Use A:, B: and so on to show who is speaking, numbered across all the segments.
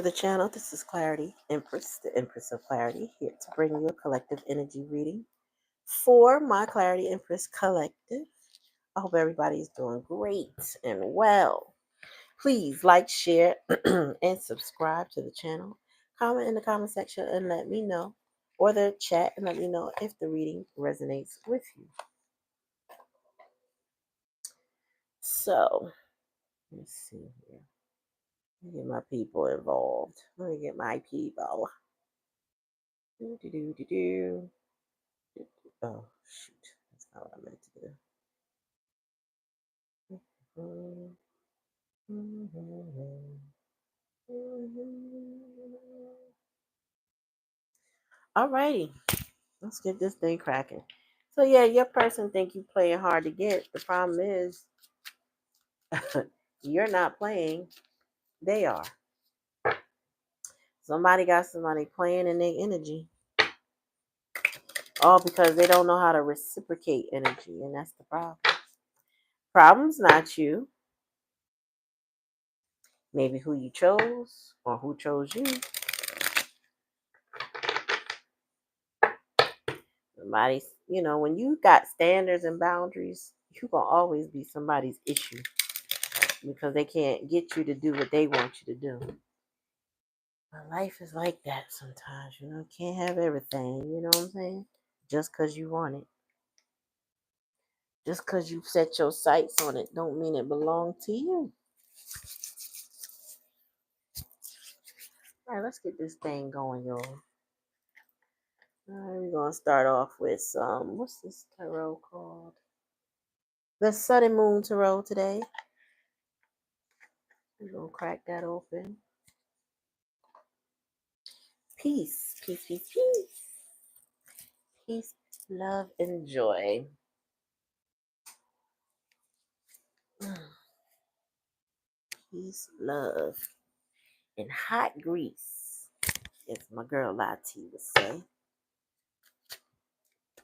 A: the channel. This is Clarity Empress, the Empress of Clarity, here to bring you a collective energy reading for my Clarity Empress collective. I hope everybody is doing great and well. Please like, share, and subscribe to the channel. Comment in the comment section and let me know, or the chat and let me know if the reading resonates with you. So, let's see here. Let me get my people involved. Let me get my people. Oh, shoot. That's not what I meant to do. Alrighty. Let's get this thing cracking. So yeah, your person think you playing hard to get. The problem is you're not playing. They are. Somebody got somebody playing in their energy. All because they don't know how to reciprocate energy. And that's the problem. Problem's not you. Maybe who you chose or who chose you. Somebody's, when you got standards and boundaries, you gonna always be somebody's issue because they can't get you to do what they want you to do. But life is like that sometimes, you can't have everything, you know what I'm saying? Just because you want it. Just because you set your sights on it don't mean it belongs to you. All right, let's get this thing going, y'all. All right, we're going to start off with some, what's this tarot called? The Sun and Moon Tarot today. We're going to crack that open. Peace, peace, peace, peace. Peace, love, and joy. Peace, love, and hot grease, as my girl Lati would say.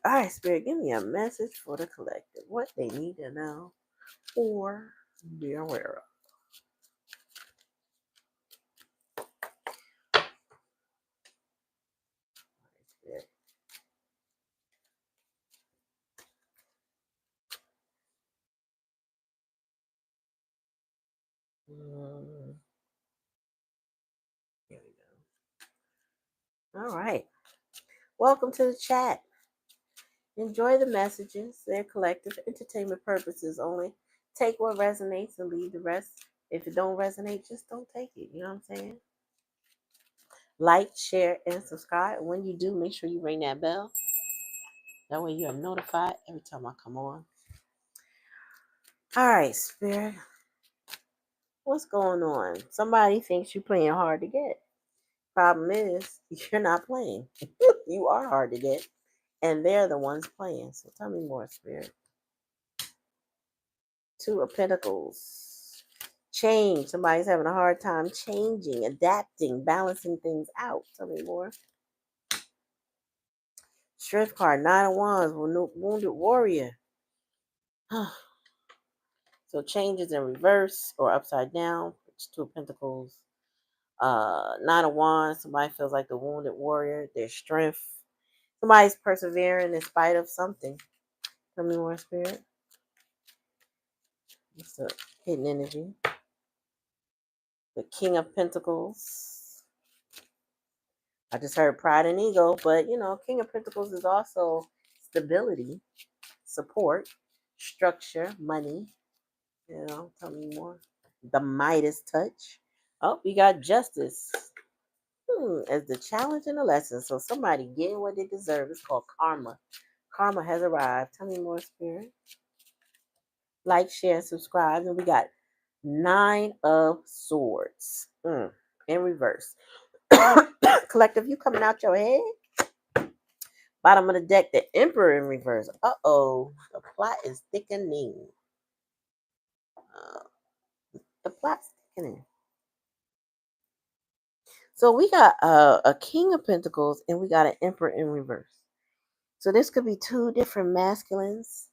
A: All right, Spirit, give me a message for the collective. What they need to know or be aware of. Here we go. All right. Welcome to the chat. Enjoy the messages. They're collective entertainment purposes only. Take what resonates and leave the rest. If it don't resonate, just don't take it. You know what I'm saying? Like, share, and subscribe. When you do, make sure you ring that bell. That way you are notified every time I come on. All right, Spirit. What's going on? Somebody thinks you're playing hard to get. Problem is, you're not playing. You are hard to get. And they're the ones playing. So tell me more, Spirit. Two of Pentacles. Change. Somebody's having a hard time changing, adapting, balancing things out. Tell me more. Strength card. 9 of Wands. Wounded Warrior. So changes in reverse or upside down. It's Two of Pentacles. 9 of Wands. Somebody feels like the Wounded Warrior. Their strength. Somebody's persevering in spite of something. Tell me more, Spirit. What's the hidden energy? The King of Pentacles. I just heard pride and ego, but King of Pentacles is also stability, support, structure, money. Tell me more. The Midas touch. Oh, we got justice. As the challenge and the lesson. So somebody getting what they deserve. It's called karma. Karma has arrived. Tell me more, Spirit. Like, share, and subscribe. And we got 9 of Swords in reverse. Collective, you coming out your head? Bottom of the deck, the Emperor in reverse. Uh-oh. The plot is thickening. The plot's thickening. So we got a King of Pentacles and we got an Emperor in reverse. So this could be two different masculines.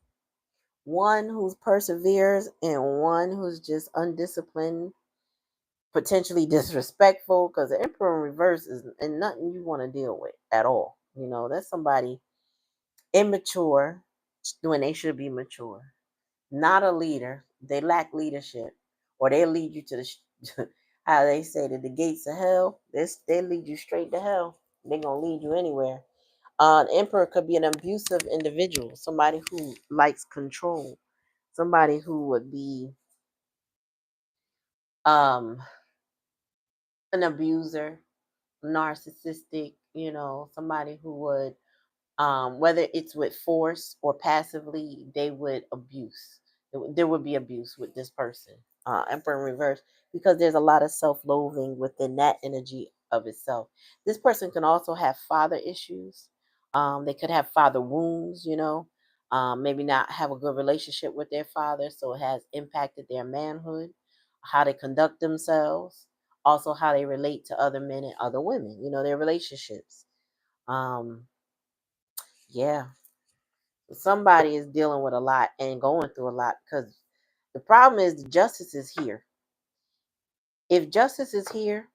A: One who's perseveres and one who's just undisciplined, potentially disrespectful, because the Emperor in reverse is and nothing you want to deal with at all. You know, that's somebody immature when they should be mature, not a leader. They lack leadership, or they lead you to the how they say that the gates of hell. They lead you straight to hell. They're gonna lead you anywhere. An emperor could be an abusive individual, somebody who likes control, somebody who would be um an abuser, narcissistic, somebody who would, whether it's with force or passively, they would abuse. There would be abuse with this person, Emperor in reverse, because there's a lot of self-loathing within that energy of itself. This person can also have father issues. They could have father wounds, maybe not have a good relationship with their father, so it has impacted their manhood, how they conduct themselves, also how they relate to other men and other women, their relationships. Um, yeah, somebody is dealing with a lot and going through a lot, because the problem is the justice is here. If justice is here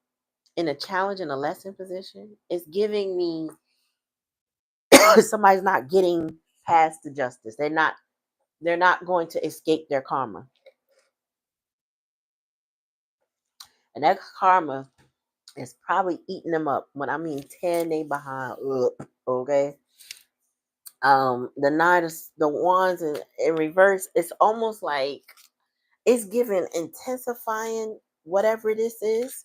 A: in a challenge and a lesson position, it's giving me somebody's not getting past the justice. They're not going to escape their karma. And that karma is probably eating them up. When I mean 10, they behind. Ugh, okay. The nine, the wands in reverse, it's almost like it's giving intensifying whatever this is.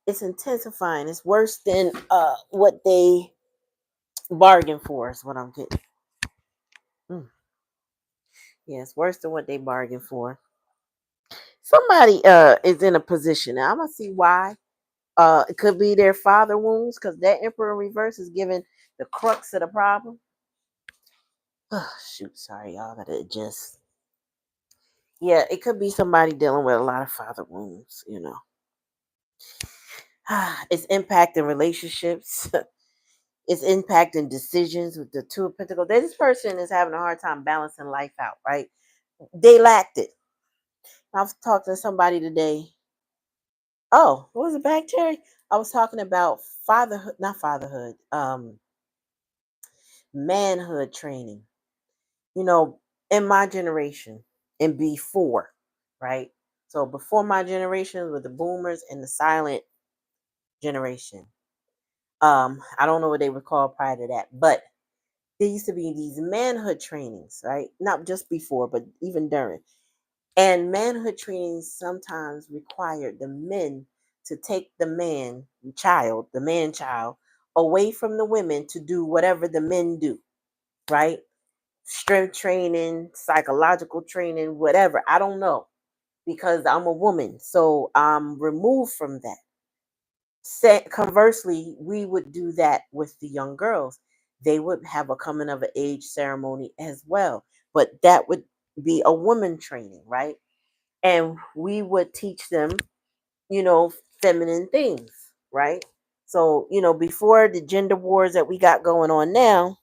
A: It's intensifying. It's worse than what they bargained for, is what I'm getting. Mm. Yeah, it's worse than what they bargained for. Somebody is in a position. Now I'm gonna see why. It could be their father wounds, because that Emperor in reverse is giving the crux of the problem. Oh, shoot, sorry, y'all gotta adjust. Yeah, it could be somebody dealing with a lot of father wounds. It's impacting relationships. It's impacting decisions with the Two of Pentacles. This person is having a hard time balancing life out, right? They lacked it. I've talked to somebody today. Oh, what was it back, Terry? I was talking about fatherhood, not fatherhood, manhood training. In my generation and before, right? So before my generation with the boomers and the silent generation. I don't know what they would call prior to that, but there used to be these manhood trainings, right? Not just before, but even during. And manhood trainings sometimes required the men to take the man child, away from the women to do whatever the men do, right? Strength training, psychological training, whatever. I don't know, because I'm a woman. So I'm removed from that. Conversely, we would do that with the young girls. They would have a coming of age ceremony as well, but that would be a woman training, right? And we would teach them, you know, feminine things, right? So, before the gender wars that we got going on now,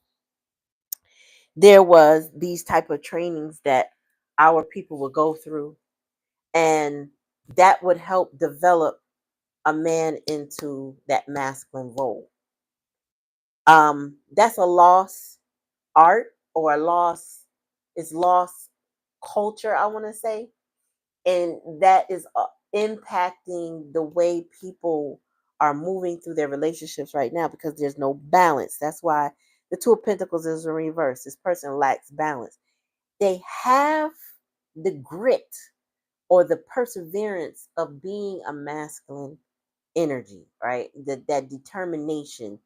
A: there was these type of trainings that our people would go through, and that would help develop a man into that masculine role. That's a lost art, or a lost, it's lost culture, I want to say, and that is impacting the way people are moving through their relationships right now, because there's no balance. That's why the Two of Pentacles is in reverse. This person lacks balance. They have the grit or the perseverance of being a masculine energy, right? That determination.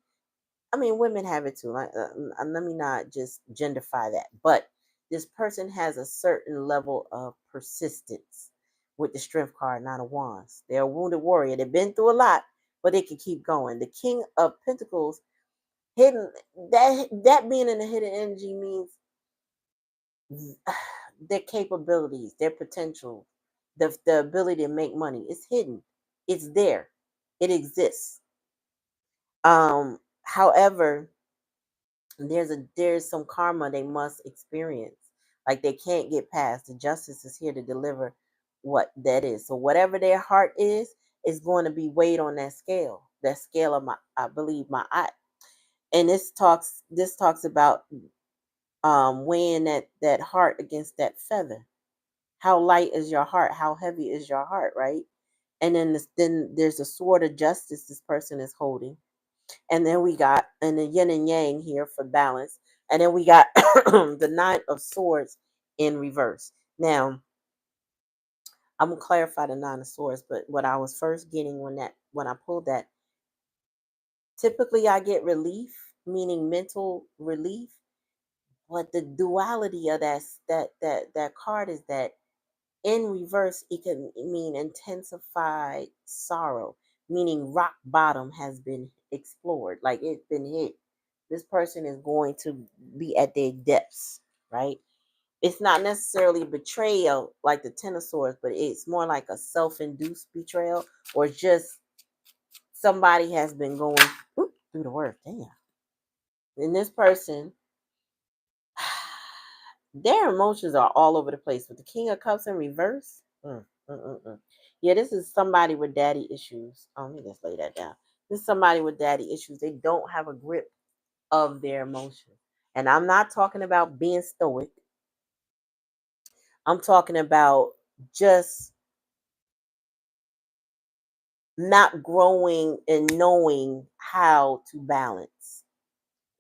A: I mean, women have it too. Let me not just genderfy that, but this person has a certain level of persistence with the Strength card, Nine of Wands. They're a wounded warrior. They've been through a lot, but they can keep going. The King of Pentacles, hidden, that being in the hidden energy means their capabilities, their potential, the ability to make money. It's hidden. It's there. It exists. However, there's some karma they must experience. Like, they can't get past. The justice is here to deliver what that is. So whatever their heart is going to be weighed on that scale. That scale of my, I believe, my eye. And this talks about weighing that heart against that feather. How light is your heart? How heavy is your heart, right? And then there's a sword of justice this person is holding. And then we got and the yin and yang here for balance. And then we got the nine of swords in reverse. Now, I'm gonna clarify the nine of swords, but what I was first getting when I pulled that, typically I get relief, meaning mental relief. But the duality of that card is that in reverse, it can mean intensified sorrow, meaning rock bottom has been explored, like it's been hit. This person is going to be at their depths, right? It's not necessarily betrayal like the Ten of Swords, but it's more like a self-induced betrayal, or just somebody has been going through the work. Damn. And this person, their emotions are all over the place. With the King of Cups in reverse, yeah, this is somebody with daddy issues. Let me just lay that down. This is somebody with daddy issues. They don't have a grip of their emotions. And I'm not talking about being stoic. I'm talking about just not growing and knowing how to balance.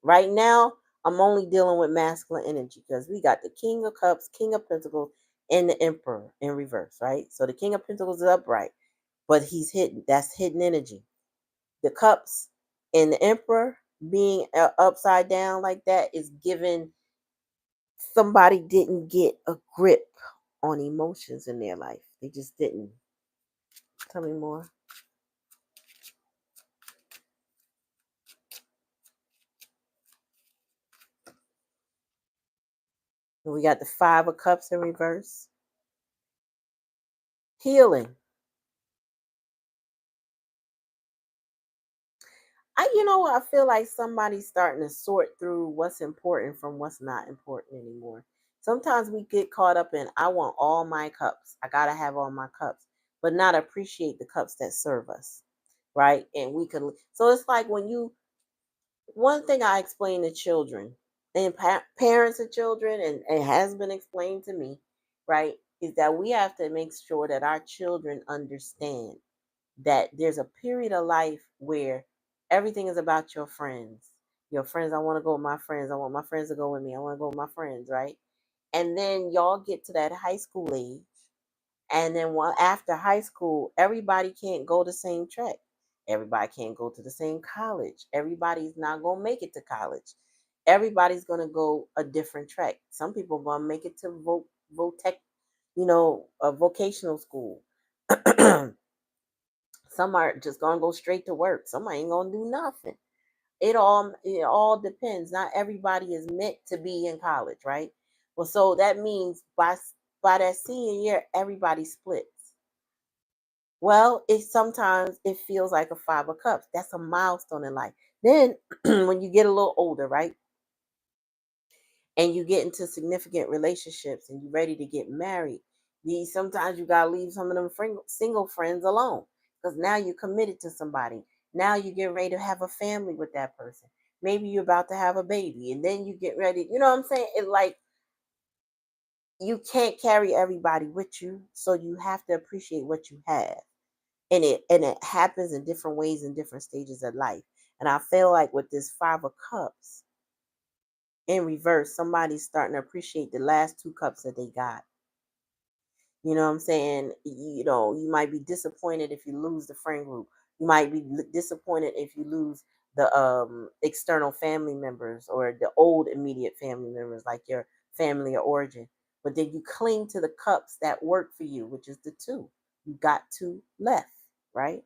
A: Right now, I'm only dealing with masculine energy because we got the King of Cups, King of Pentacles, and the Emperor in reverse, right? So the King of Pentacles is upright, but he's hidden. That's hidden energy. The Cups and the Emperor being upside down like that is giving somebody didn't get a grip on emotions in their life. They just didn't. Tell me more. And we got the Five of Cups in reverse. Healing. I feel like somebody's starting to sort through what's important from what's not important anymore. Sometimes we get caught up in, I want all my cups. I got to have all my cups, but not appreciate the cups that serve us. Right. And so it's like one thing I explain to children and parents of children, and it has been explained to me, right, is that we have to make sure that our children understand that there's a period of life where everything is about your friends. Your friends, I want to go with my friends. I want my friends to go with me. I want to go with my friends, right? And then y'all get to that high school age. And then after high school, everybody can't go the same track. Everybody can't go to the same college. Everybody's not going to make it to college. Everybody's going to go a different track. Some people going to make it to Votech, a vocational school. Some are just gonna go straight to work. Some ain't gonna do nothing. It all depends. Not everybody is meant to be in college, right? Well, so that means by that senior year, everybody splits. Well, sometimes it feels like a Five of Cups. That's a milestone in life. Then when you get a little older, right? And you get into significant relationships and you're ready to get married, sometimes you gotta leave some of them single friends alone because now you're committed to somebody. Now you get ready to have a family with that person. Maybe you're about to have a baby, and then you get ready. You know what I'm saying? It like you can't carry everybody with you, so you have to appreciate what you have, and it happens in different ways in different stages of life. And I feel like with this Five of Cups in reverse, somebody's starting to appreciate the last two cups that they got. You know what I'm saying? You might be disappointed if you lose the friend group. You might be disappointed if you lose the external family members or the old immediate family members, like your family of origin. But then you cling to the cups that work for you, which is the two. You got two left, right?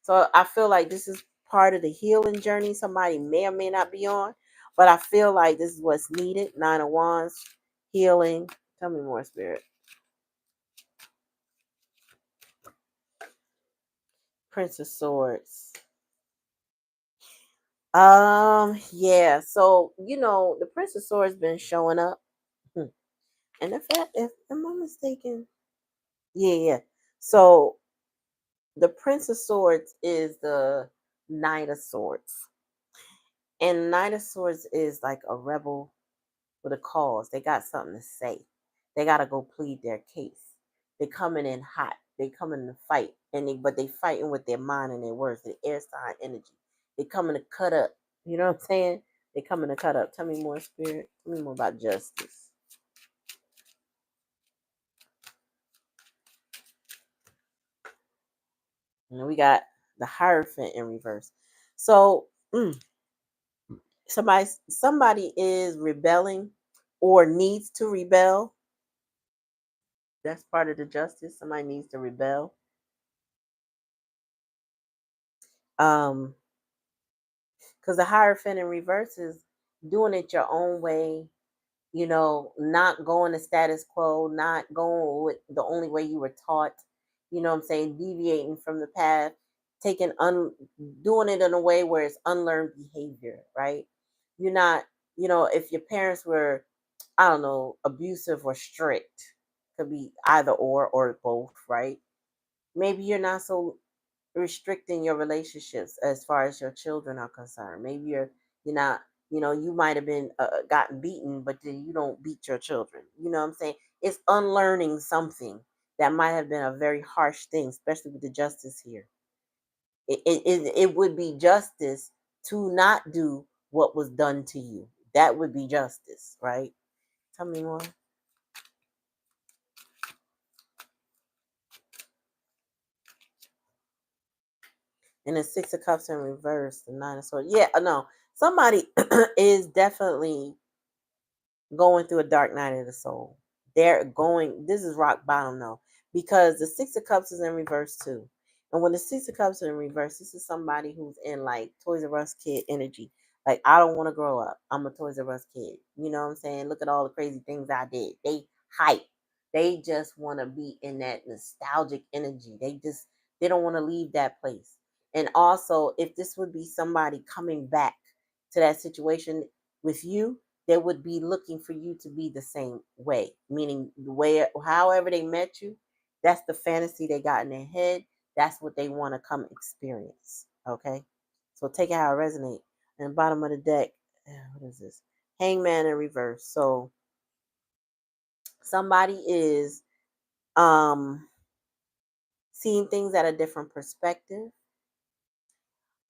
A: So I feel like this is part of the healing journey somebody may or may not be on, but I feel like this is what's needed. Nine of Wands, healing. Tell me more, Spirit. Prince of Swords. Yeah. So the Prince of Swords been showing up, and if am I mistaken? Yeah, yeah. So the Prince of Swords is the Knight of Swords. And Knight of Swords is like a rebel with a cause. They got something to say. They gotta go plead their case. They coming in hot. They coming to fight. But they fighting with their mind and their words, the air sign energy. They coming to cut up. You know what I'm saying? They coming to cut up. Tell me more, spirit. Tell me more about justice. And we got the Hierophant in reverse. So somebody is rebelling or needs to rebel. That's part of the justice. Somebody needs to rebel. Um, because the Hierophant in reverse is doing it your own way, not going to status quo, not going with the only way you were taught, what I'm saying, deviating from the path, doing it in a way where it's unlearned behavior, right? You're not, if your parents were, I don't know, abusive or strict, could be either or both, right? Maybe you're not so restricting your relationships as far as your children are concerned. Maybe you're not, you might have been gotten beaten, but then you don't beat your children. You know what I'm saying? It's unlearning something that might have been a very harsh thing, especially with the justice here. It would be justice to not do what was done to you. That would be justice, right? Tell me more. And the Six of Cups in reverse, the Nine of Swords. Yeah, no. Somebody is definitely going through a dark night of the soul. This is rock bottom though, because the Six of Cups is in reverse too. And when the Six of Cups are in reverse, this is somebody who's in like Toys R Us kid energy. Like, I don't want to grow up. I'm a Toys R Us kid. You know what I'm saying? Look at all the crazy things I did. They hype. They just want to be in that nostalgic energy. They don't want to leave that place. And also, if this would be somebody coming back to that situation with you, they would be looking for you to be the same way, meaning the way, however they met you, that's the fantasy they got in their head. That's what they want to come experience. Okay, so take it how it resonates. And bottom of the deck, what is this? Hangman in reverse. So somebody is seeing things at a different perspective.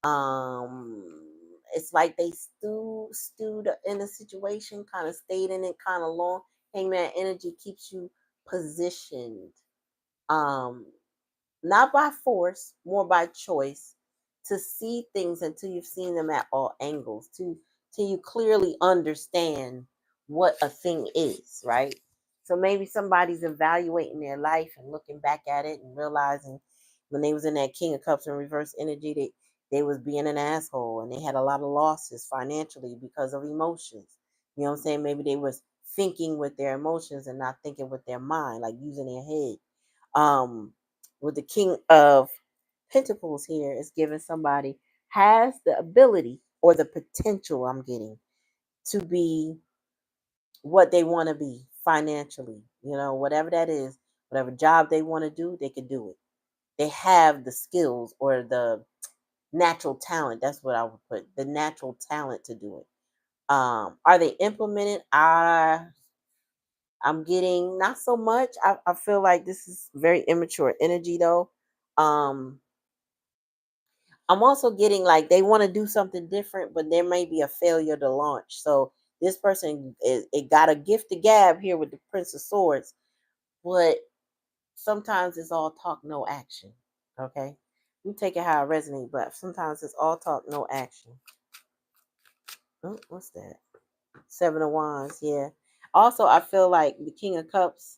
A: um it's like they stewed in a situation, kind of stayed in it kind of long. Hangman energy keeps you positioned, um not by force, more by choice, to see things until you've seen them at all angles, till you clearly understand what a thing is, right? So maybe somebody's evaluating their life and looking back at it and realizing when they was in that King of Cups in reverse energy, they was being an asshole and they had a lot of losses financially because of emotions. You know what I'm saying? Maybe they was thinking with their emotions and not thinking with their mind, like using their head. um with the King of Pentacles here is giving somebody has the ability or the potential, I'm getting, to be what they want to be financially. Whatever that is, whatever job they want to do, they can do it. They have the skills or the natural talent. That's what I would put, the natural talent to do it. Are they implemented? I'm getting not so much. I feel like this is very immature energy though. Um, I'm also getting like they want to do something different, but there may be a failure to launch. So this person it got a gift to gab here with the Prince of Swords, but sometimes it's all talk, no action. Okay, you take it how it resonates, but sometimes it's all talk, no action. Oh, what's that? Seven of Wands, yeah. Also, I feel like the King of Cups.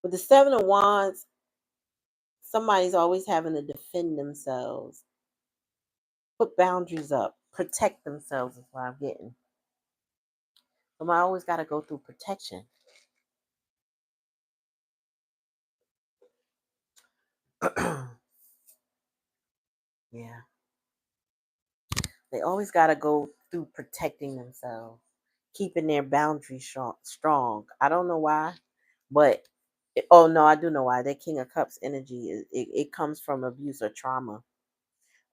A: With the Seven of Wands, somebody's always having to defend themselves, put boundaries up, protect themselves is what I'm getting. I always got to go through protection. Yeah. They always got to go through protecting themselves, keeping their boundaries strong. I don't know why, but oh no, I do know why. That King of Cups energy it comes from abuse or trauma.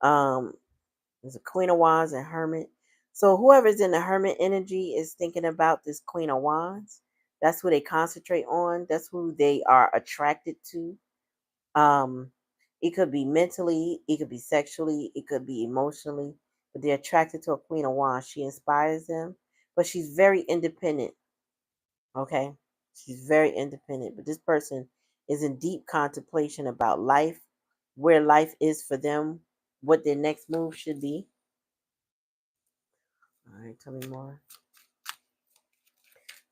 A: Um, there's a Queen of Wands and Hermit. So whoever's in the Hermit energy is thinking about this Queen of Wands. That's who they concentrate on. That's who they are attracted to. Um, it could be mentally, it could be sexually, it could be emotionally, but they're attracted to a Queen of Wands. She inspires them, but she's very independent. Okay, she's very independent. But this person is in deep contemplation about life, where life is for them, what their next move should be. All right, tell me more.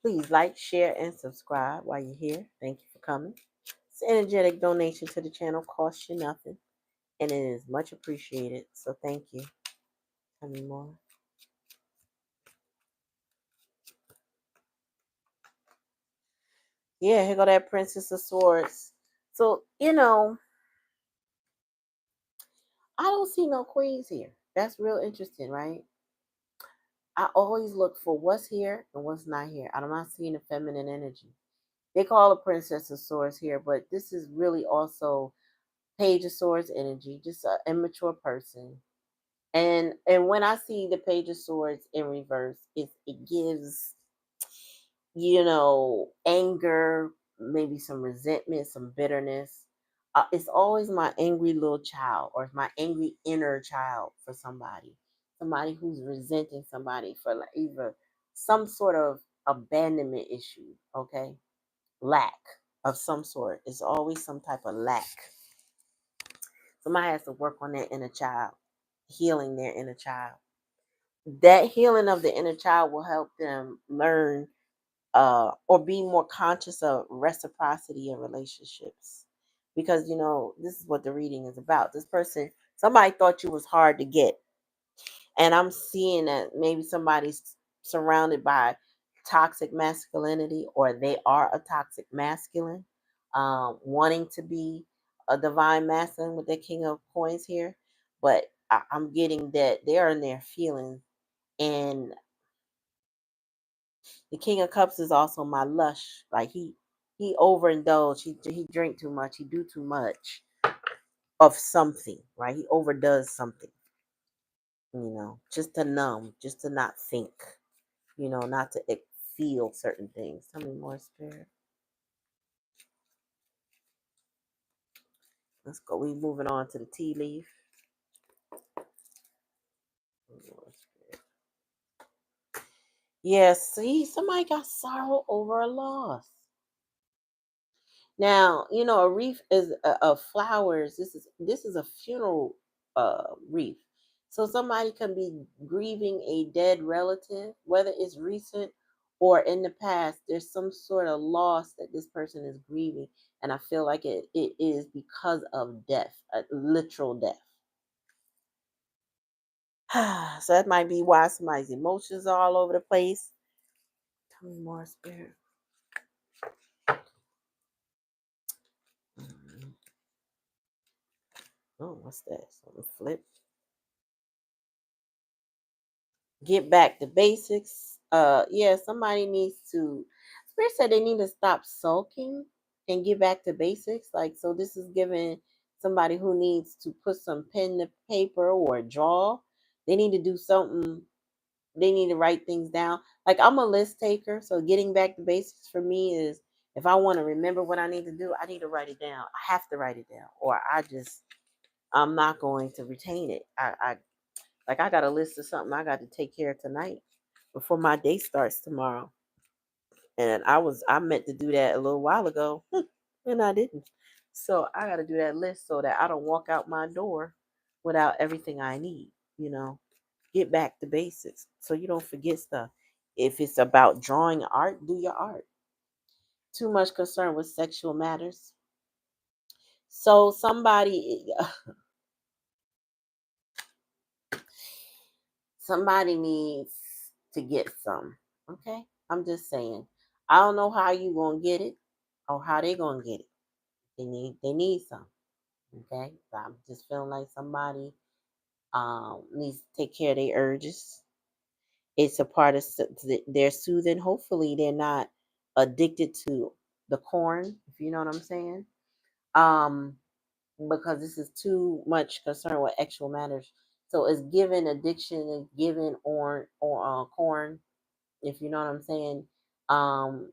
A: Please like, share, and subscribe while you're here. Thank you for coming. It's an energetic donation to the channel, costs you nothing, and it is much appreciated. So thank you. Tell me more. Yeah, here go that Princess of Swords. So, I don't see no queens here. That's real interesting, right? I always look for what's here and what's not here. I'm not seeing the feminine energy. They call a Princess of Swords here, but this is really also Page of Swords energy, just an immature person. And when I see the Page of Swords in reverse, it gives anger, maybe some resentment, some bitterness. It's always my angry little child or my angry inner child for somebody who's resenting somebody for like either some sort of abandonment issue, okay? Lack of some sort. It's always some type of lack. Somebody has to work on their inner child, healing their inner child. That healing of the inner child will help them learn or be more conscious of reciprocity in relationships. Because, this is what the reading is about. This person, somebody thought you was hard to get. And I'm seeing that maybe somebody's surrounded by toxic masculinity or they are a toxic masculine, wanting to be a divine masculine with the King of Coins here. But I'm getting that they are in their feelings. And the King of Cups is also my lush. Like he overindulged. He drink too much. He do too much of something, right? He overdoes something, just to numb, just to not think, not to feel certain things. Tell me more, Spirit. Let's go. We moving on to the tea leaf. Yes, see, somebody got sorrow over a loss. Now, a wreath is of flowers. This is a funeral wreath. So somebody can be grieving a dead relative, whether it's recent or in the past. There's some sort of loss that this person is grieving, and I feel like it is because of death, a literal death. So that might be why somebody's emotions are all over the place. Tell me more, Spirit. Oh, what's that? Something flip. Get back to basics. Yeah, somebody needs to. Spirit said they need to stop sulking and get back to basics. Like, so this is giving somebody who needs to put some pen to paper or draw. They need to do something. They need to write things down. Like, I'm a list taker, so getting back to basics for me is if I want to remember what I need to do, I need to write it down. I have to write it down, or I'm not going to retain it. I got a list of something I got to take care of tonight before my day starts tomorrow. And I meant to do that a little while ago, and I didn't. So I got to do that list so that I don't walk out my door without everything I need. Get back to basics so you don't forget stuff. If it's about drawing art, do your art. Too much concern with sexual matters. So somebody needs to get some. Okay, I'm just saying. I don't know how you gonna get it or how they gonna get it. They need some. Okay, so I'm just feeling like somebody needs to take care of their urges. It's a part of they're soothing. Hopefully, they're not addicted to the corn, if you know what I'm saying. Um, because this is too much concerned with actual matters. So it's given addiction and given or corn, if you know what I'm saying. Um,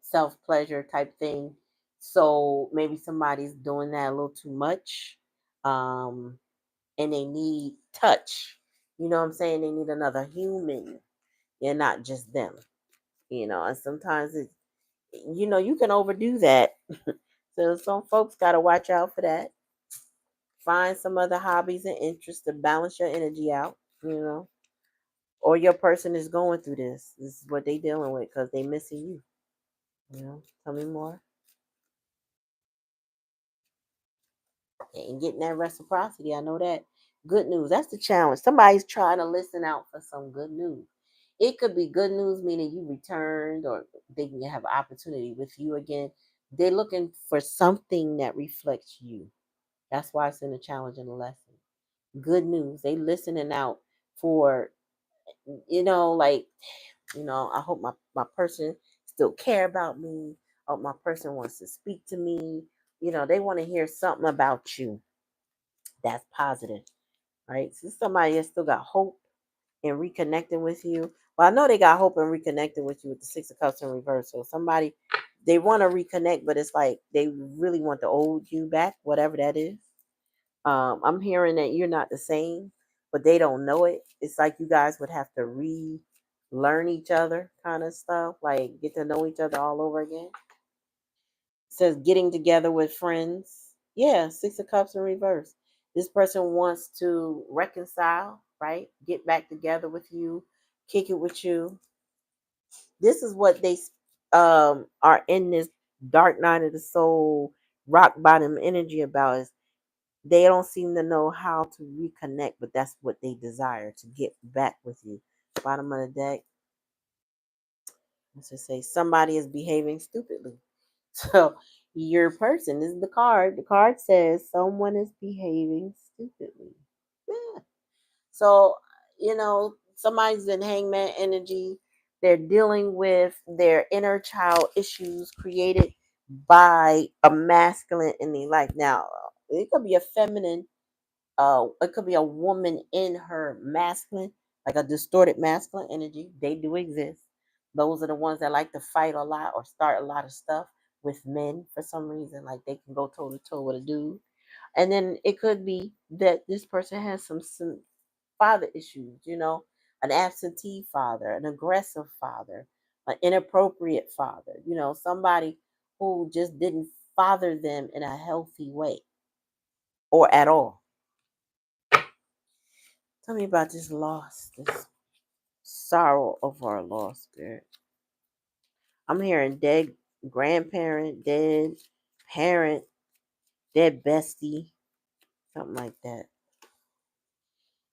A: self pleasure type thing. So maybe somebody's doing that a little too much. Um, and they need touch. You know what I'm saying? They need another human and not just them. And sometimes you can overdo that. So some folks got to watch out for that. Find some other hobbies and interests to balance your energy out, or your person is going through this. This is what they dealing with because they missing you. Tell me more. And getting that reciprocity. I know that. Good news. That's the challenge. Somebody's trying to listen out for some good news. It could be good news, meaning you returned or they can have an opportunity with you again. They're looking for something that reflects you. That's why it's in the challenge and the lesson. Good news. They listening out for, like, I hope my person still care about me. I hope my person wants to speak to me. They want to hear something about you that's positive, right? So somebody has still got hope in reconnecting with you. Well, I know they got hope in reconnecting with you with the Six of Cups in reverse. So somebody, they want to reconnect, but it's like they really want the old you back, whatever that is. I'm hearing that you're not the same, but they don't know it. It's like you guys would have to relearn each other, kind of stuff, like get to know each other all over again. Says getting together with friends. Yeah, Six of Cups in reverse. This person wants to reconcile, right? Get back together with you, kick it with you. This is what they are in this dark night of the soul, rock bottom energy about is they don't seem to know how to reconnect, but that's what they desire to get back with you. Bottom of the deck, let's just say somebody is behaving stupidly. So your person this is the card. The card says someone is behaving stupidly. Yeah. So, somebody's in hangman energy. They're dealing with their inner child issues created by a masculine in their life. Now, it could be a feminine, it could be a woman in her masculine, like a distorted masculine energy. They do exist. Those are the ones that like to fight a lot or start a lot of stuff with men for some reason. Like they can go toe to toe with a dude. And then it could be that this person has some father issues, an absentee father, an aggressive father, an inappropriate father, somebody who just didn't father them in a healthy way or at all. Tell me about this loss, this sorrow over a lost spirit. I'm hearing dead grandparent, dead parent, dead bestie, something like that.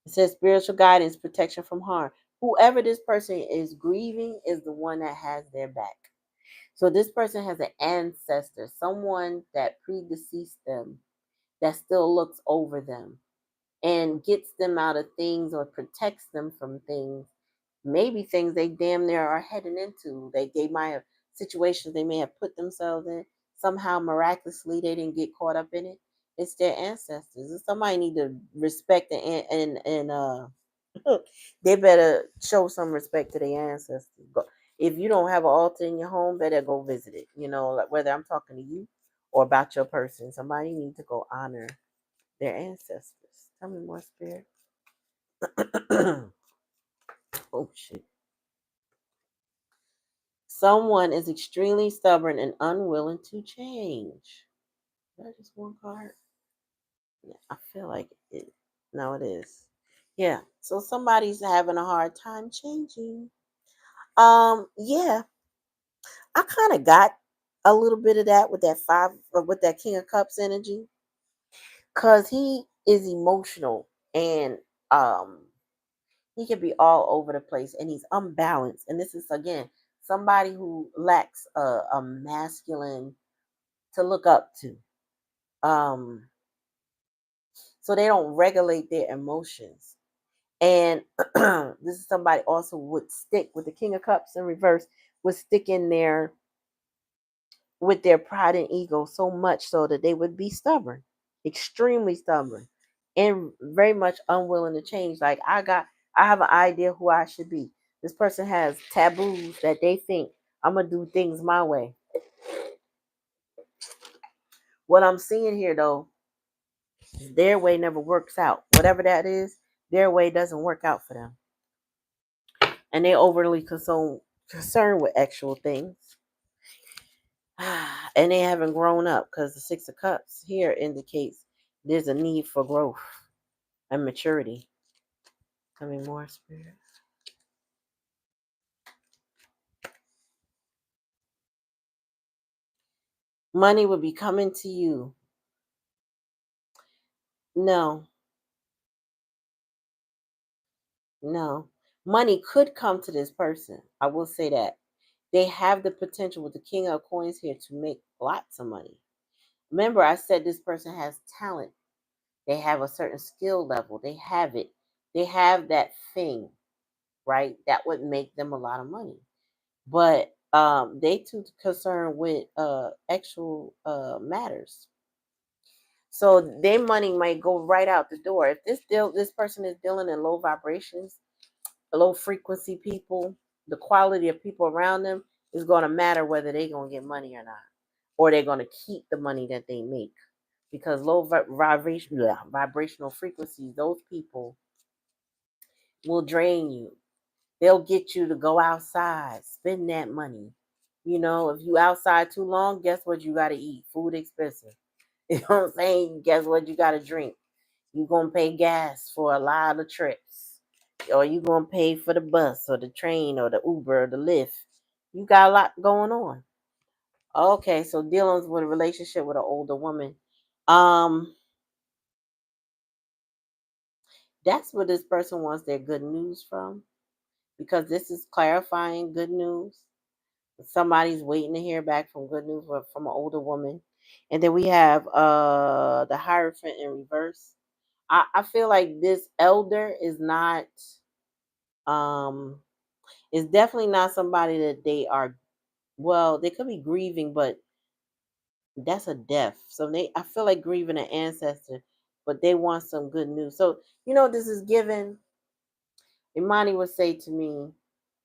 A: It says spiritual guidance, protection from harm. Whoever this person is grieving is the one that has their back. So this person has an ancestor, someone that predeceased them, that still looks over them and gets them out of things or protects them from things, maybe things they damn near are heading into. They might have situations they may have put themselves in. Somehow miraculously they didn't get caught up in it. It's their ancestors. And somebody need to respect and they better show some respect to their ancestors. If you don't have an altar in your home, better go visit it. Like whether I'm talking to you or about your person, somebody need to go honor their ancestors. Tell me more, spirit. Oh shit. Someone is extremely stubborn and unwilling to change. That is one card. Yeah, I feel like it. No, it is. Yeah. So somebody's having a hard time changing. Yeah, I kind of got a little bit of that with that with that King of Cups energy, cause he is emotional and um he can be all over the place and he's unbalanced. And this is again somebody who lacks a masculine to look up to. Um, so they don't regulate their emotions. And this is somebody also would stick with the King of Cups in reverse, would stick in there with their pride and ego so much so that they would be stubborn, extremely stubborn, and very much unwilling to change. Like, I have an idea who I should be. This person has taboos that they think I'm gonna do things my way. What I'm seeing here though, their way never works out. Whatever that is, their way doesn't work out for them. And they overly concerned with actual things. And they haven't grown up because the Six of Cups here indicates there's a need for growth and maturity. Tell me more, Spirit. Money would be coming to you. No, no. Money could come to this person. I will say that. They have the potential with the King of Coins here to make lots of money. Remember, I said this person has talent. They have a certain skill level. They have it. They have that thing, right? That would make them a lot of money. But they too concerned with actual matters. So their money might go right out the door. If this person is dealing in low vibrations, low frequency people, the quality of people around them is going to matter whether they're going to get money or not, or they're going to keep the money that they make. Because low vibrational frequencies, those people will drain you. They'll get you to go outside, spend that money. You know, if you outside too long, guess what you got to eat? Food expensive. You know what I'm saying? Guess what you got to drink? You gonna pay gas for a lot of trips, or you gonna pay for the bus or the train or the Uber or the Lyft. You got a lot going on. Okay, so dealing with a relationship with an older woman. Um, that's where this person wants their good news from, because this is clarifying good news. Somebody's waiting to hear back from good news from an older woman. And then we have the Hierophant in reverse. I feel like this elder is not um is definitely not somebody that they are, well, they could be grieving, but that's a death. So they, I feel like grieving an ancestor, but they want some good news. So this is given. Imani would say to me,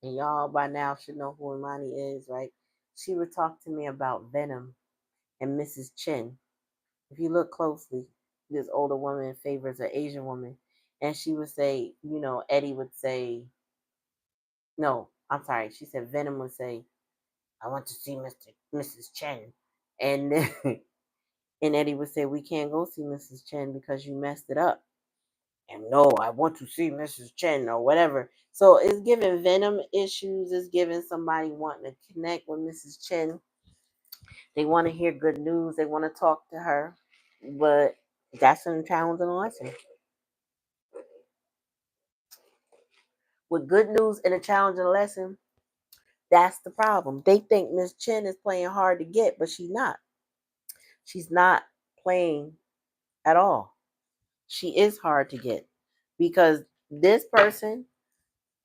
A: and y'all by now should know who Imani is, right? She would talk to me about Venom and Mrs. Chen. If you look closely, this older woman favors an Asian woman. And she would say, Eddie would say, no, I'm sorry. She said Venom would say, I want to see Mrs. Chen. And then, and Eddie would say, we can't go see Mrs. Chen because you messed it up. And no, I want to see Mrs. Chen or whatever. So it's giving Venom issues. It's giving somebody wanting to connect with Mrs. Chen. They want to hear good news. They want to talk to her. But that's a challenge and a lesson. With good news and a challenge and a lesson, that's the problem. They think Miss Chen is playing hard to get, but she's not. She's not playing at all. She is hard to get because this person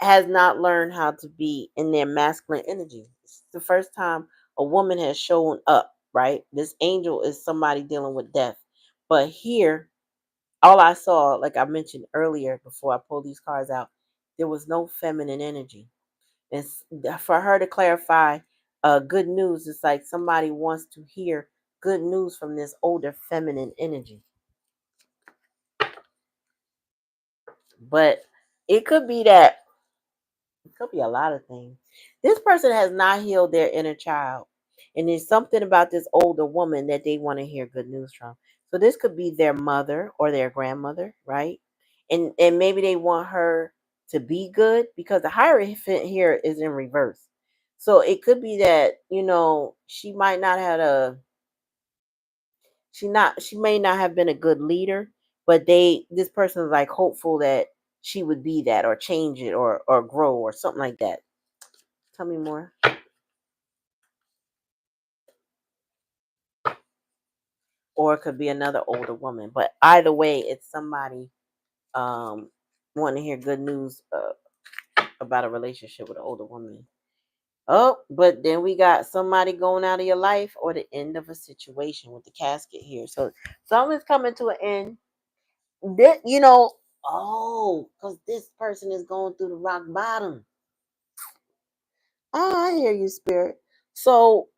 A: has not learned how to be in their masculine energy. It's the first time a woman has shown up, right? This angel is somebody dealing with death. But here, all I saw, like I mentioned earlier before I pulled these cards out, there was no feminine energy. And for her to clarify good news, it's like somebody wants to hear good news from this older feminine energy. But it could be that, it could be a lot of things. This person has not healed their inner child. And there's something about this older woman that they want to hear good news from. So this could be their mother or their grandmother, right? And maybe they want her to be good because the Hierophant here is in reverse. So it could be that, she might not have she may not have been a good leader, but this person is like hopeful that she would be that or change it or grow or something like that. Tell me more. Or it could be another older woman. But either way, it's somebody um want to hear good news about a relationship with an older woman. Oh, but then we got somebody going out of your life or the end of a situation with the casket here. So something's coming to an end. This, because this person is going through the rock bottom. Oh, I hear you, spirit. So,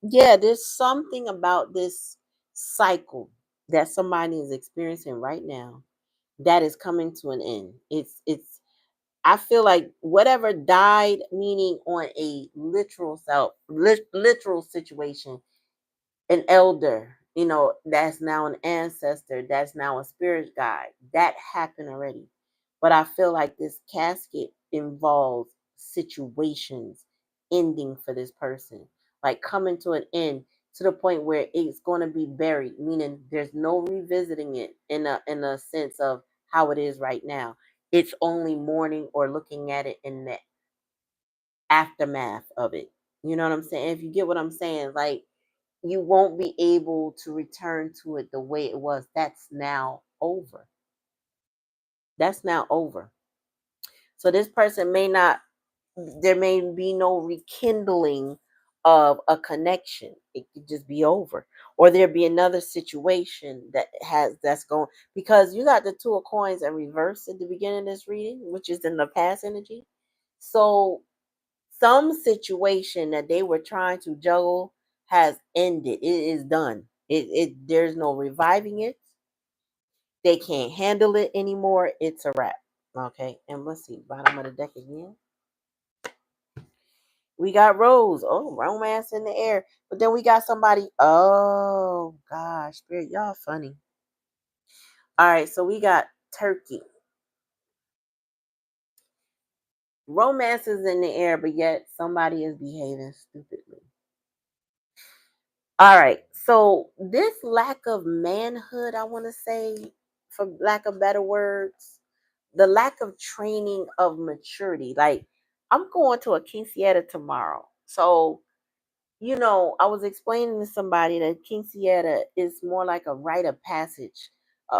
A: yeah, there's something about this cycle that somebody is experiencing right now that is coming to an end. It's I feel like whatever died, meaning on a literal situation, an elder, that's now an ancestor, that's now a spirit guide. That happened already. But I feel like this casket involves situations ending for this person, like coming to an end to the point where it's going to be buried, meaning there's no revisiting it in a sense of how it is right now. It's only mourning or looking at it in the aftermath of it. You know what I'm saying? If you get what I'm saying, like you won't be able to return to it the way it was. That's now over. That's now over. So this person may not, there may be no rekindling of a connection. It could just be over. Or there be another situation that's going, because you got the two of coins in reverse at the beginning of this reading, which is in the past energy. So some situation that they were trying to juggle has ended. It is done. It there's no reviving it. They can't handle it anymore. It's a wrap. Okay, and let's see, bottom of the deck again. We got Rose. Oh, romance in the air. But then we got somebody. Oh gosh, spirit, y'all funny. All right, so we got Turkey. Romance is in the air, but yet somebody is behaving stupidly. All right. So this lack of manhood, I want to say, for lack of better words, the lack of training of maturity. Like I'm going to a quinceañera tomorrow. So, I was explaining to somebody that quinceañera is more like a rite of passage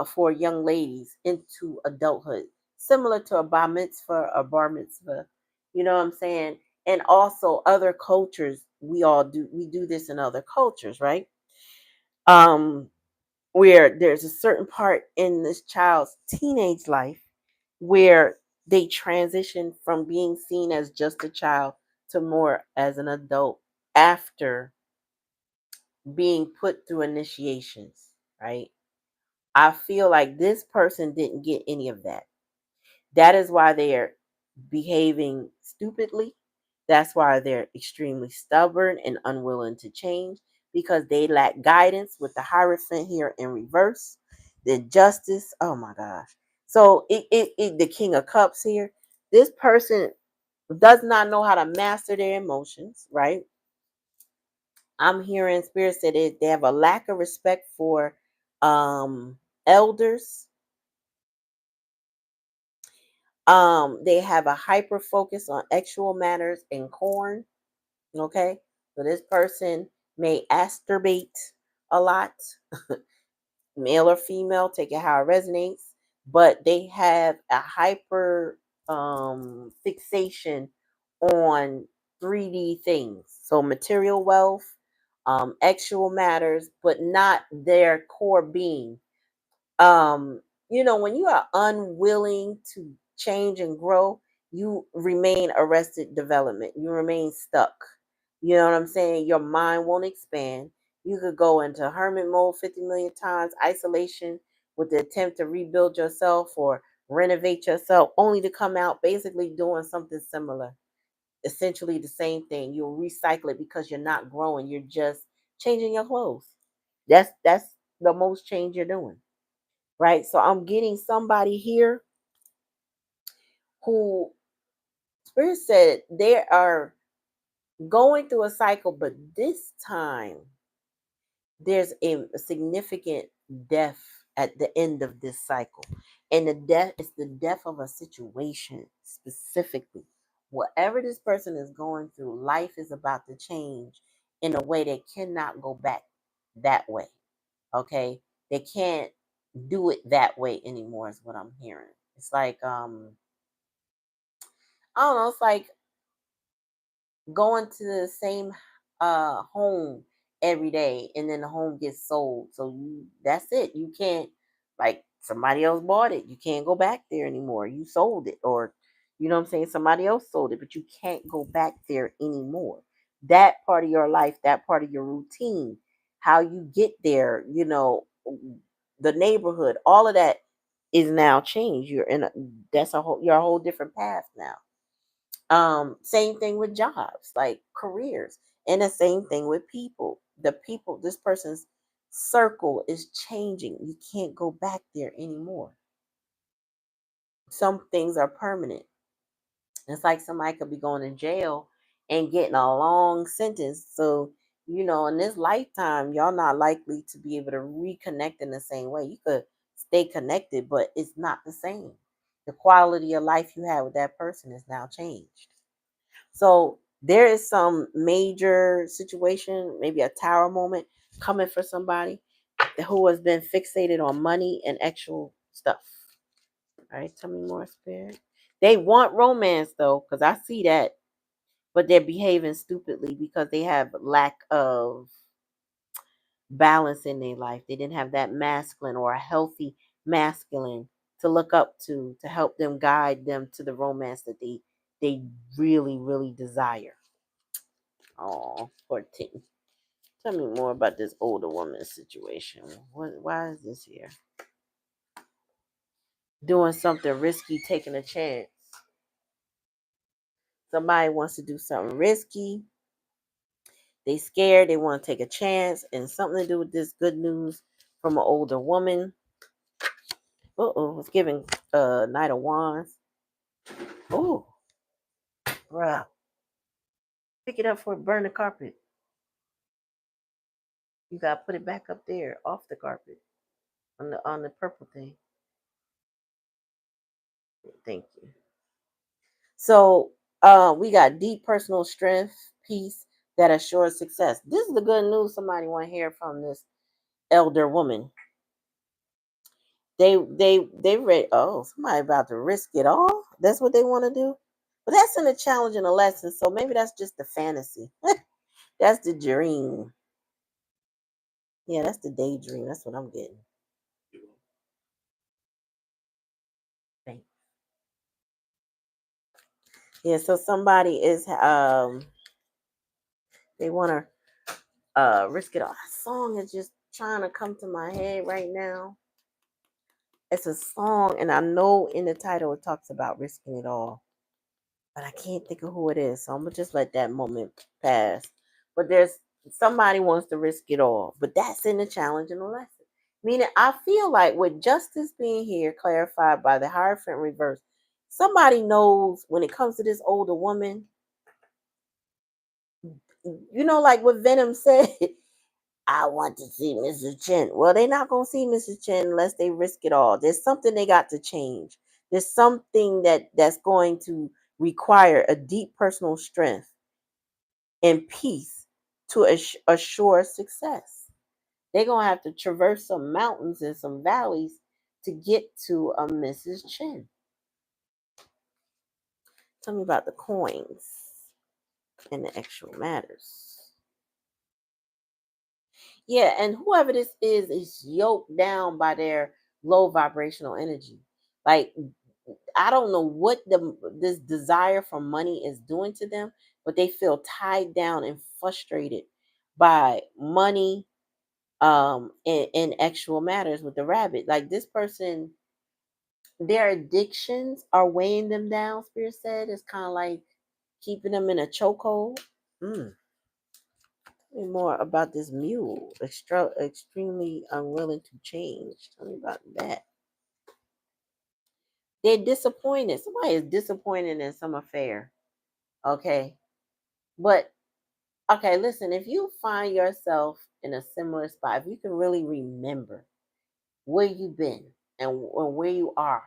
A: for young ladies into adulthood, similar to a bar mitzvah or bar mitzvah. You know what I'm saying? And also other cultures, we do this in other cultures, right? um, where there's a certain part in this child's teenage life where they transition from being seen as just a child to more as an adult after being put through initiations, right? I feel like this person didn't get any of that. That is why they are behaving stupidly. That's why they're extremely stubborn and unwilling to change because they lack guidance with the Hierophant here in reverse. The Justice, oh my gosh. So the King of Cups here. This person does not know how to master their emotions, right? I'm hearing spirits that they have a lack of respect for elders. They have a hyper focus on actual matters and corn. Okay, so this person may masturbate a lot, male or female, take it how it resonates, but they have a hyper fixation on 3D things. So material wealth, actual matters, but not their core being. When you are unwilling to change and grow, you remain arrested development. You remain stuck. You know what I'm saying? Your mind won't expand. You could go into hermit mode 50 million times, isolation with the attempt to rebuild yourself or renovate yourself, only to come out basically doing something similar. Essentially the same thing. You'll recycle it because you're not growing. You're just changing your clothes. That's the most change you're doing, right? So I'm getting somebody here who Spirit said they are going through a cycle, but this time there's a significant death at the end of this cycle. And the death is the death of a situation specifically. Whatever this person is going through, life is about to change in a way they cannot go back that way. Okay? They can't do it that way anymore, is what I'm hearing. It's like I don't know, it's like going to the same home every day, and then the home gets sold, so that's it. You can't, like, somebody else bought it, you can't go back there anymore. You sold it, or you know what I'm saying, somebody else sold it, but you can't go back there anymore. That part of your life, that part of your routine, how you get there, the neighborhood, all of that is now changed. You're in a That's a whole, you're a whole different path now. Same thing with jobs, like careers, and the same thing with people. The people, this person's circle is changing. You can't go back there anymore. Some things are permanent. It's like somebody could be going to jail and getting a long sentence. So, in this lifetime, y'all not likely to be able to reconnect in the same way. You could stay connected, but it's not the same. The quality of life you had with that person is now changed. So there is some major situation, maybe a tower moment coming for somebody who has been fixated on money and actual stuff. All right, tell me more, Spirit. They want romance though, because I see that, but they're behaving stupidly because they have lack of balance in their life. They didn't have that masculine or a healthy masculine to look up to help them guide them to the romance that they really, really desire. Oh, 14. Tell me more about this older woman situation. Why is this here? Doing something risky, taking a chance. Somebody wants to do something risky. They scared. They want to take a chance, and something to do with this good news from an older woman. It's giving Knight of Wands. Oh, bruh. Pick it up for burn the carpet. You gotta put it back up there off the carpet on the purple thing. Thank you. So we got deep personal strength, peace that assures success. This is the good news somebody want to hear from this elder woman. They read, oh, somebody about to risk it all. That's what they want to do. But that's in a challenge and a lesson. So maybe that's just the fantasy. That's the dream. Yeah, that's the daydream. That's what I'm getting. Thanks. Yeah, so somebody is they want to risk it all. That song is just trying to come to my head right now. It's a song, and I know in the title it talks about risking it all, but I can't think of who it is. So I'm gonna just let that moment pass. But there's somebody wants to risk it all, but that's in the challenge and the lesson. Meaning, I feel like with justice being here, clarified by the Hierophant reverse, somebody knows when it comes to this older woman. Like what Venom said. I want to see Mrs. Chen. Well, they're not going to see Mrs. Chen unless they risk it all. There's something they got to change. There's something that's going to require a deep personal strength and peace to assure success. They're going to have to traverse some mountains and some valleys to get to a Mrs. Chen. Tell me about the coins and the actual matters. Yeah, and whoever this is yoked down by their low vibrational energy. Like, I don't know what this desire for money is doing to them, but they feel tied down and frustrated by money in actual matters with the rabbit. Like this person, their addictions are weighing them down, Spirit said. It's kind of like keeping them in a chokehold. Tell me more about this mule. Extremely unwilling to change. Tell me about that. They're disappointed. Somebody is disappointed in some affair. Okay. But, okay, listen, if you find yourself in a similar spot, if you can really remember where you've been and where you are,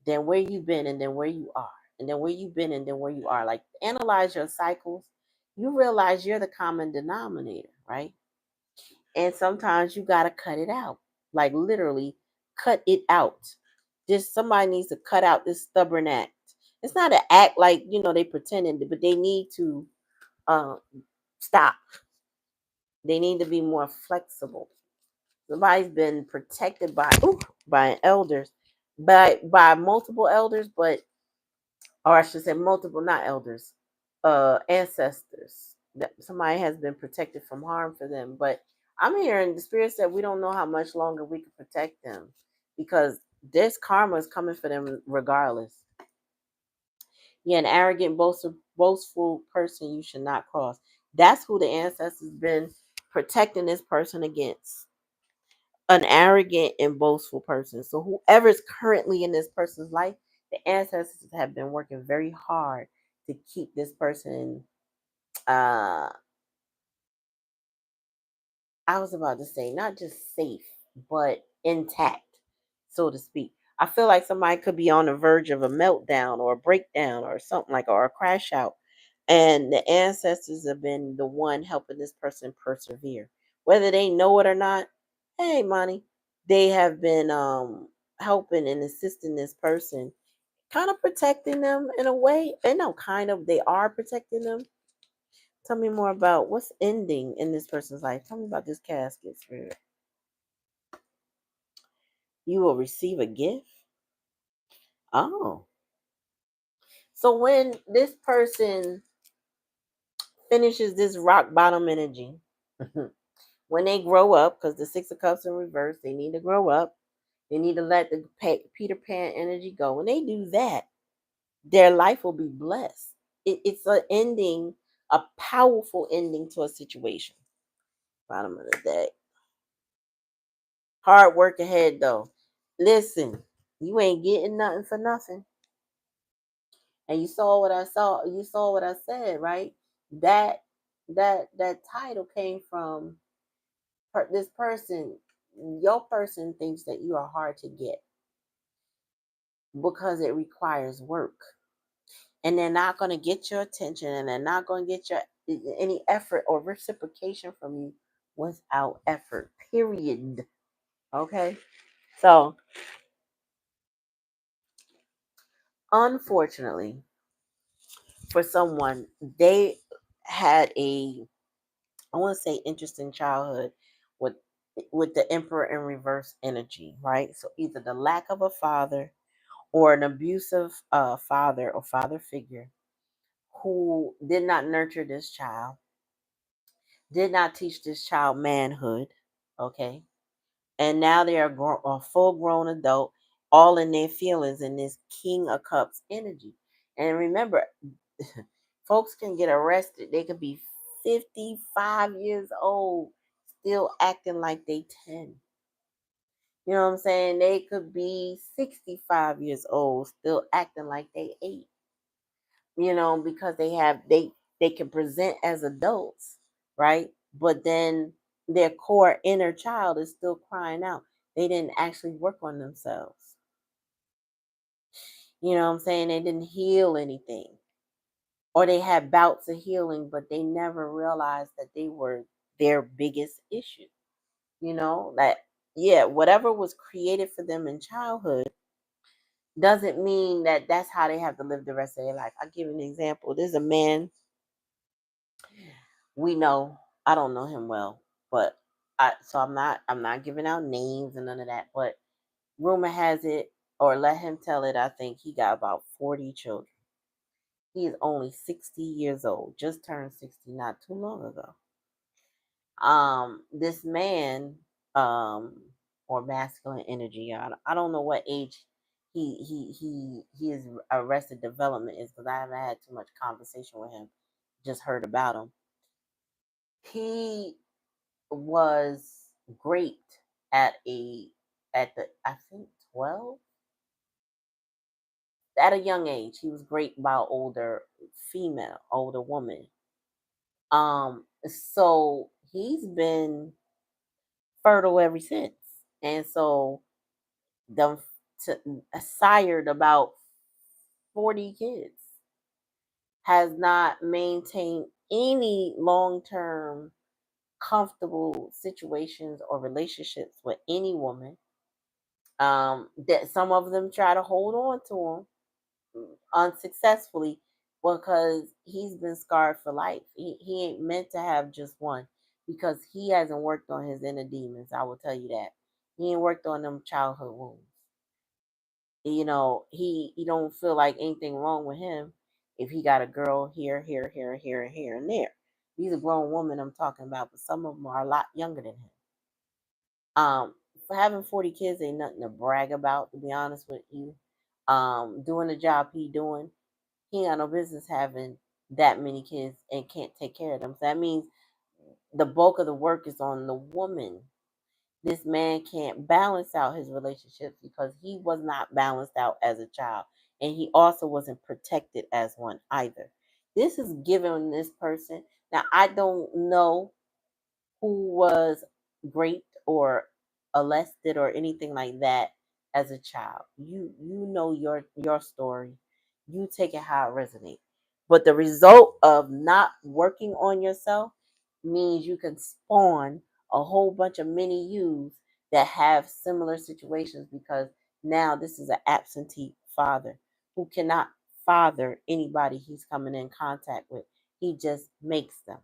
A: then where you've been and then where you are, and then where you've been and then where you are, like analyze your cycles, you realize you're the common denominator, right? And sometimes you got to cut it out, like literally cut it out. Just somebody needs to cut out this stubborn act. It's not an act like, they pretending, but they need to uh, stop. They need to be more flexible. Somebody's been protected by elders, by multiple elders, but or I should say multiple, not elders, ancestors. That somebody has been protected from harm for them. But I'm hearing the spirit said we don't know how much longer we can protect them because this karma is coming for them regardless. Yeah, an arrogant, boastful person you should not cross. That's who the ancestors been protecting this person against. An arrogant and boastful person. So whoever's currently in this person's life, the ancestors have been working very hard to keep this person uh I was about to say not just safe, but intact, so to speak. I feel like somebody could be on the verge of a meltdown or a breakdown or something like or a crash out. And the ancestors have been the one helping this person persevere. Whether they know it or not, hey money. They have been helping and assisting this person, kind of protecting them in a way. And no, kind of they are protecting them. Tell me more about what's ending in this person's life. Tell me about this casket, spirit. You will receive a gift. Oh. So when this person finishes this rock bottom energy, when they grow up, because the Six of Cups in reverse, they need to grow up. They need to let the Peter Pan energy go. When they do that, their life will be blessed. It's an ending, a powerful ending to a situation. Bottom of the deck. Hard work ahead, though. Listen, you ain't getting nothing for nothing. And you saw what I saw. You saw what I said, right? That that title came from this person. Your person thinks that you are hard to get because it requires work, and they're not going to get your attention, and they're not going to get your any effort or reciprocation from you without effort. Period. Okay. So, unfortunately, for someone, they had a, I want to say, interesting childhood with the Emperor in reverse energy, right? So either the lack of a father or an abusive father or father figure who did not nurture this child, did not teach this child manhood, okay? And now they are a full grown adult, all in their feelings in this King of Cups energy. And remember, folks can get arrested. They could be 55 years old, still acting like they 10. You know what I'm saying? They could be 65 years old, still acting like they 8. Because they can present as adults, right? But then their core inner child is still crying out. They didn't actually work on themselves. You know what I'm saying? They didn't heal anything. Or they had bouts of healing, but they never realized that they were their biggest issue. That, yeah, whatever was created for them in childhood doesn't mean that that's how they have to live the rest of their life. I'll give you an example. There's a man we know. I don't know him well, but I'm not giving out names and none of that. But rumor has it, or let him tell it, I think he got about 40 children. He is only 60 years old, just turned 60 not too long ago. This man, or masculine energy, I don't know what age his arrested development is because I haven't had too much conversation with him, just heard about him. He was great at the I think 12, at a young age. He was great by older woman. So he's been fertile ever since, and so the sired about 40 kids, has not maintained any long-term comfortable situations or relationships with any woman. That some of them try to hold on to him unsuccessfully because he's been scarred for life. He ain't meant to have just one because he hasn't worked on his inner demons. I will tell you that. He ain't worked on them childhood wounds. He don't feel like anything wrong with him if he got a girl here, here, here, here, here, and there. These are grown women I'm talking about, but some of them are a lot younger than him. For having 40 kids ain't nothing to brag about, to be honest with you. Doing the job he doing, he ain't got no business having that many kids and can't take care of them. So that means the bulk of the work is on the woman. This man can't balance out his relationships because he was not balanced out as a child. And he also wasn't protected as one either. This is given this person. Now, I don't know who was great or molested or anything like that as a child. You know your story. You take it how it resonates. But the result of not working on yourself means you can spawn a whole bunch of mini yous that have similar situations because now this is an absentee father who cannot father anybody he's coming in contact with. He just makes them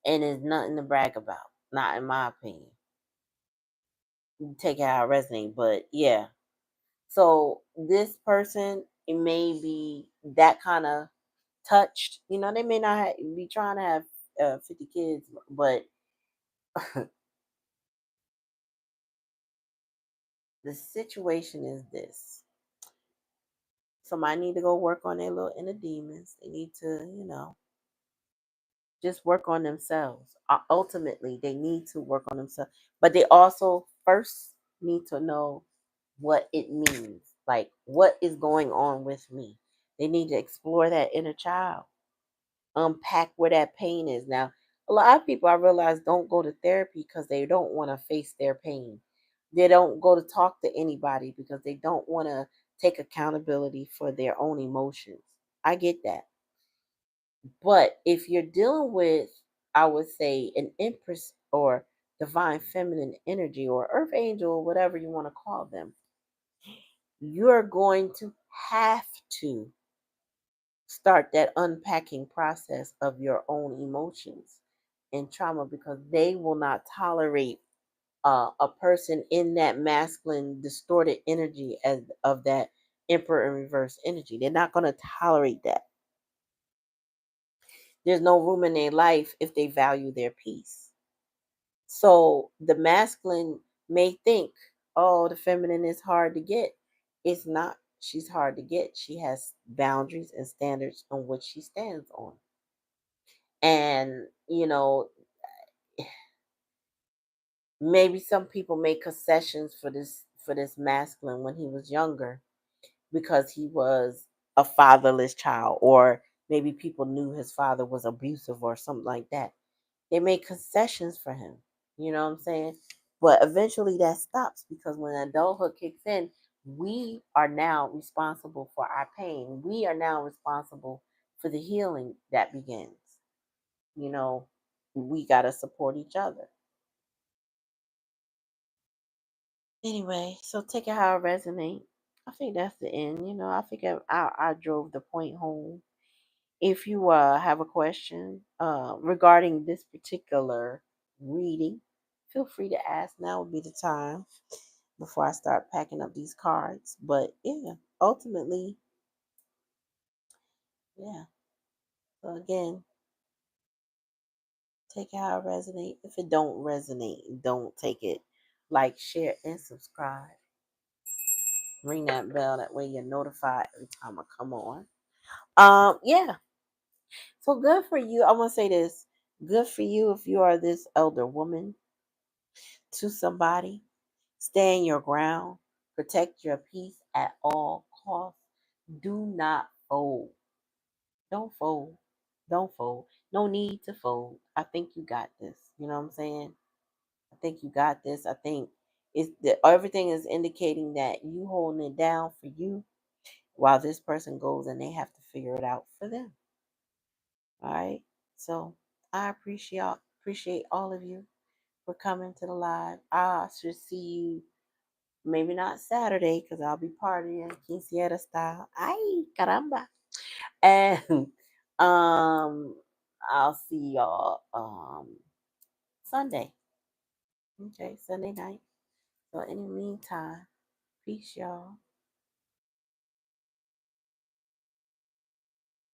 A: and it's nothing to brag about. Not in my opinion. You take it how it resonates, but yeah. So this person, it may be that kind of touched. They may not be trying to have 50 kids, but the situation is this. Somebody need to go work on their little inner demons. They need to, just work on themselves. Ultimately, they need to work on themselves. But they also first need to know what it means. Like, what is going on with me? They need to explore that inner child, unpack where that pain is. Now, a lot of people I realize don't go to therapy because they don't want to face their pain. They don't go to talk to anybody because they don't want to take accountability for their own emotions. I get that. But if you're dealing with, I would say, an empress or divine feminine energy or earth angel, or whatever you want to call them, you're going to have to start that unpacking process of your own emotions and trauma because they will not tolerate a person in that masculine distorted energy as of that emperor in reverse energy. They're not going to tolerate that. There's no room in their life if they value their peace. So the masculine may think, oh, the feminine is hard to get. It's not. She's hard to get. She has boundaries and standards on which she stands on. And, maybe some people make concessions for this masculine when he was younger because he was a fatherless child, or maybe people knew his father was abusive or something like that. They make concessions for him. You know what I'm saying? But eventually that stops because when adulthood kicks in, we are now responsible for our pain. We are now responsible for the healing that begins. You know, we got to support each other. Anyway, so take it how it resonates. I think that's the end. I think I drove the point home. If you have a question regarding this particular reading, feel free to ask. Now would be the time before I start packing up these cards. But yeah, ultimately, yeah. So again, take it how it resonates. If it don't resonate, don't take it. Like, share, and subscribe. Ring that bell. That way you're notified every time I come on. Yeah. So good for you. I want to say this. Good for you if you are this elder woman to somebody. Stand your ground. Protect your peace at all costs. Do not fold. Don't fold. Don't fold. No need to fold. I think you got this. You know what I'm saying? I think you got this. I think everything is indicating that you holding it down for you while this person goes and they have to figure it out for them. All right. So I appreciate all of you for coming to the live. I should see you Maybe not Saturday because I'll be partying quinceañera style. Ay, caramba. And I'll see y'all Sunday. Okay, Sunday night. So in the meantime, peace, y'all.